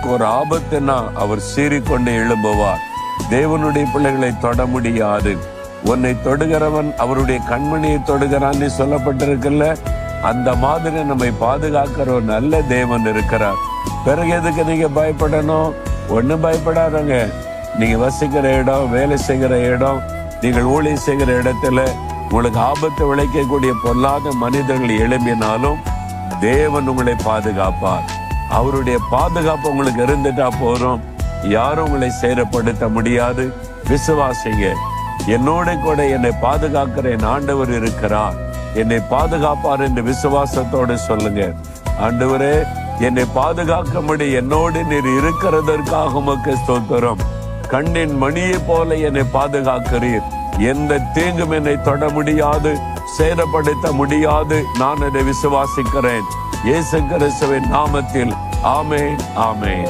உனக்கு ஒரு ஆபத்துன்னா அவர் சீறிக்கொண்டு எழும்புவார். தேவனுடைய பிள்ளைகளை தொட முடியாது. உன்னை தொடுகிறவன் அவருடைய கண்மணியை தொடுகிறான்னு சொல்லப்பட்டிருக்குல்ல, அந்த மாதிரி நம்மை பாதுகாக்கிற ஒரு நல்ல தேவன் இருக்கிறார். பிறகு எதுக்கு நீங்க பயப்படணும்? ஒண்ணும் பயப்படாதங்க. நீங்க வசிக்கிற இடம், வேலை செய்கிற இடம், நீங்கள் ஊழியம் செய்கிற இடத்துல உங்களுக்கு ஆபத்து விளைக்கக்கூடிய பொல்லாத மனிதர்கள் எழும்பினாலும் தேவன் உங்களை பாதுகாப்பார். அவருடைய பாதுகாப்பு உங்களுக்கு இருந்துட்டா போறோம். யாரும் உங்களை சேதப்படுத்த முடியாது. விசுவாசிங்க. என்னோட கூட என்னை பாதுகாக்கிற என் ஆண்டவர் இருக்கிறார், என்னை பாதுகாப்பார் என்று விசுவாசத்தோடு சொல்லுங்க. ஆண்டவரே, என்னை பாதுகாக்கும்படி என்னோடு நீர் இருக்கிறதற்காக உமக்கு ஸ்தோத்திரம். கண்ணின் மணியை போல என்னை பாதுகாக்கிறீர். எந்த தீங்கும் என்னை தொட முடியாது, சேதப்படுத்த முடியாது. நான் அதை விசுவாசிக்கிறேன். இயேசு கிறிஸ்துவின் நாமத்தில் ஆமென், ஆமென்.